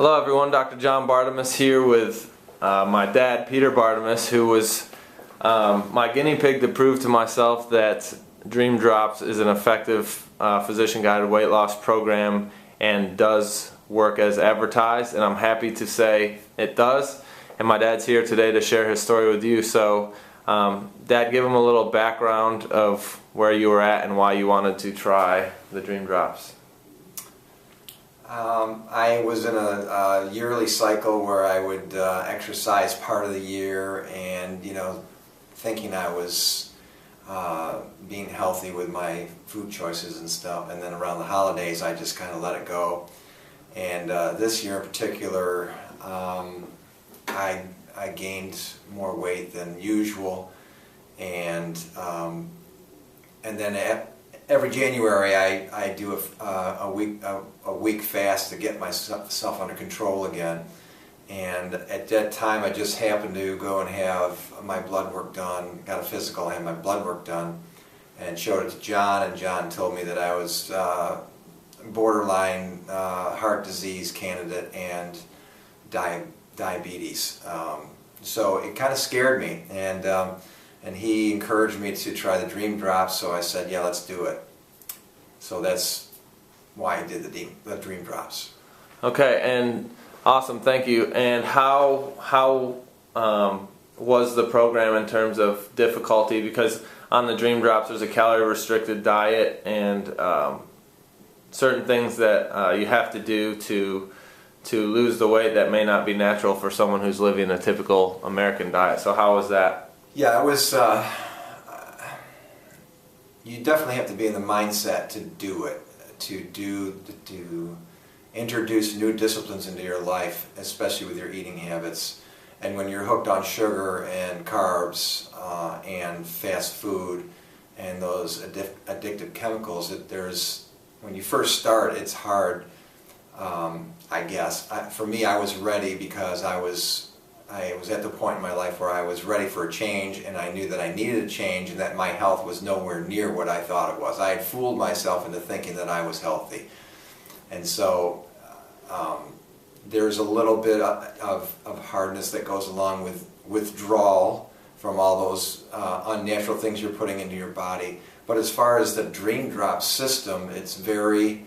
Hello everyone, Dr. John Bartemus here with my dad, Peter Bartemus, who was my guinea pig to prove to myself that Dream Drops is an effective physician-guided weight loss program and does work as advertised, and I'm happy to say it does. And my dad's here today to share his story with you. So Dad, give him a little background of where you were at and why you wanted to try the Dream Drops. I was in a yearly cycle where I would exercise part of the year, and thinking I was being healthy with my food choices and stuff, and then around the holidays I just kind of let it go. And this year in particular, I gained more weight than usual, and then every January I do a week fast to get myself under control again. And at that time I just happened to go and have my blood work done, got a physical, had my blood work done, and showed it to John, and John told me that I was borderline heart disease candidate and diabetes. So it kind of scared me, and he encouraged me to try the Dream Drops, so I said, yeah, let's do it. So that's why I did the Dream Drops. Okay, and awesome, thank you. And how was the program in terms of difficulty? Because on the Dream Drops there's a calorie restricted diet and certain things that you have to do to lose the weight that may not be natural for someone who's living a typical American diet. So how was that? Yeah, it was, you definitely have to be in the mindset to do it, to introduce new disciplines into your life, especially with your eating habits. And when you're hooked on sugar and carbs and fast food and those addictive chemicals, when you first start, it's hard, I guess. For me, I was ready because I was at the point in my life where I was ready for a change, and I knew that I needed a change and that my health was nowhere near what I thought it was. I had fooled myself into thinking that I was healthy. And so there's a little bit of hardness that goes along with withdrawal from all those unnatural things you're putting into your body. But as far as the Dream Drop system, it's very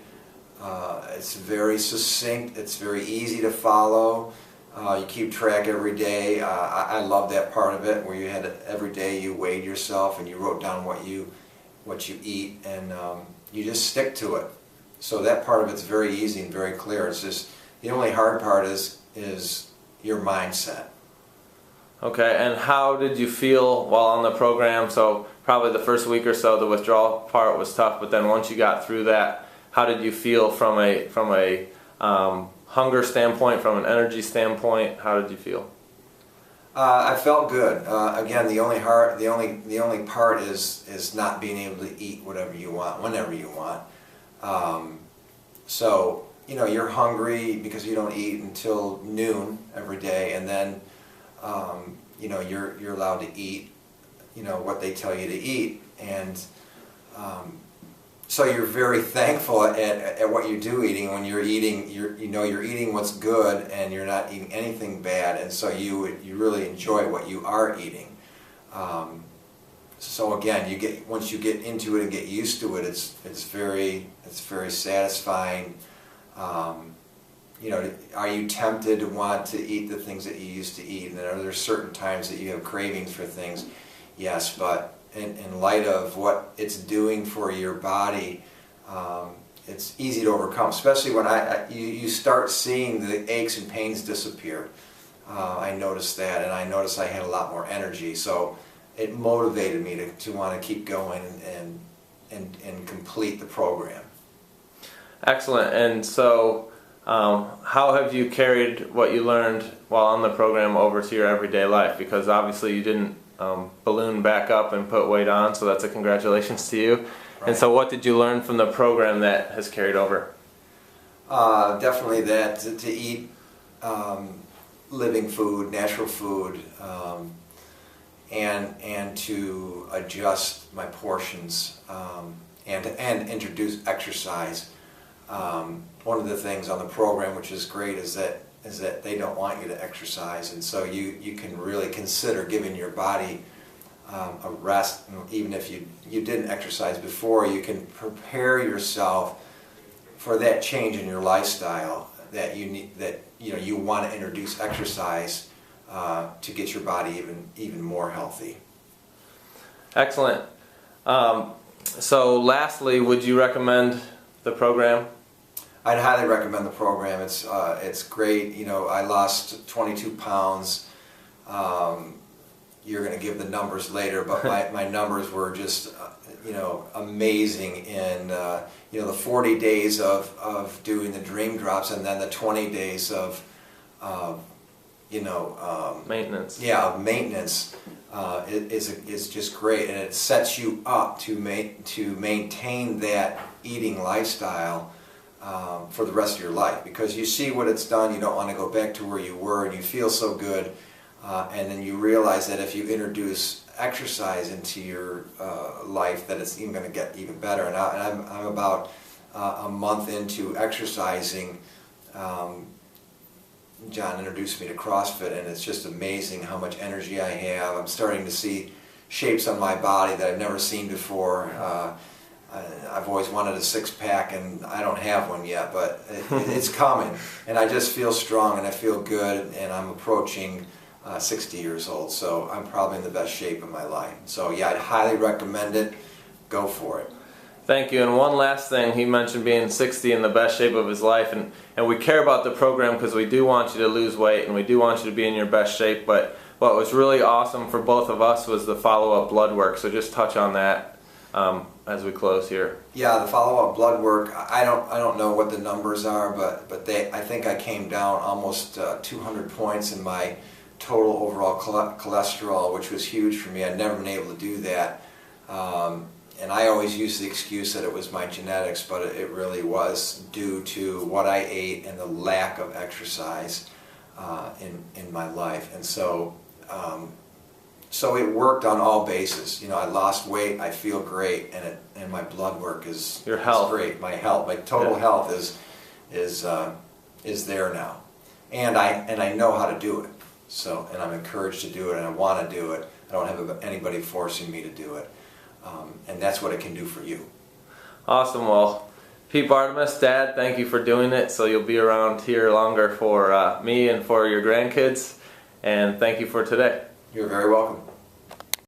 succinct, it's very easy to follow. You keep track every day. I love that part of it, where you had every day you weighed yourself and you wrote down what you eat, and you just stick to it. So that part of it's very easy and very clear. It's just the only hard part is your mindset. Okay, and how did you feel while on the program? So probably the first week or so the withdrawal part was tough, but then once you got through that, how did you feel from a hunger standpoint, from an energy standpoint? How did you feel? I felt good. Again, the only part is not being able to eat whatever you want, whenever you want. So you're hungry because you don't eat until noon every day, and then you're allowed to eat what they tell you to eat, and so you're very thankful at what you do eating. When you're eating, you're eating what's good, and you're not eating anything bad, and so you really enjoy what you are eating. So again, once you get into it and get used to it, it's very satisfying. Are you tempted to want to eat the things that you used to eat? And are there certain times that you have cravings for things? Yes, but in light of what it's doing for your body, it's easy to overcome, especially when you start seeing the aches and pains disappear. I noticed that, and I noticed I had a lot more energy, so it motivated me to want to keep going and complete the program. Excellent. And so how have you carried what you learned while on the program over to your everyday life? Because obviously you didn't balloon back up and put weight on, so that's a congratulations to you. Right. And so what did you learn from the program that has carried over? Definitely that to eat living food, natural food, and to adjust my portions, and introduce exercise. One of the things on the program, which is great, is that they don't want you to exercise, and so you can really consider giving your body a rest. Even if you didn't exercise before, you can prepare yourself for that change in your lifestyle that you need, that you want to introduce exercise to get your body even more healthy. Excellent. So lastly, would you recommend the program? I'd highly recommend the program. It's great. I lost 22 pounds. You're going to give the numbers later, but my numbers were just amazing in the 40 days of doing the Dream Drops, and then the 20 days of maintenance. Yeah, of maintenance is just great, and it sets you up to maintain that eating lifestyle for the rest of your life, because you see what it's done. You don't want to go back to where you were, and you feel so good, and then you realize that if you introduce exercise into your life, that it's even going to get even better. And I'm about a month into exercising. John introduced me to CrossFit, and it's just amazing how much energy I have. I'm starting to see shapes on my body that I've never seen before. I've always wanted a six-pack, and I don't have one yet, but it's coming. And I just feel strong, and I feel good, and I'm approaching 60 years old, so I'm probably in the best shape of my life. So yeah, I'd highly recommend it. Go for it. Thank you. And one last thing, he mentioned being 60 in the best shape of his life, and we care about the program because we do want you to lose weight and we do want you to be in your best shape, but what was really awesome for both of us was the follow-up blood work. So just touch on that as we close here. Yeah, the follow-up blood work, I don't know what the numbers are, but I think I came down almost 200 points in my total overall cholesterol, which was huge for me. I'd never been able to do that. And I always use the excuse that it was my genetics, but it really was due to what I ate and the lack of exercise in my life. And so it worked on all bases. I lost weight, I feel great, and my blood work is great. My health, my total health is there now, and I know how to do it. So, and I'm encouraged to do it, and I want to do it. I don't have anybody forcing me to do it. And that's what it can do for you. Awesome. Well, Pete Bartemus, Dad, thank you for doing it. So you'll be around here longer for me and for your grandkids. And thank you for today. You're very welcome.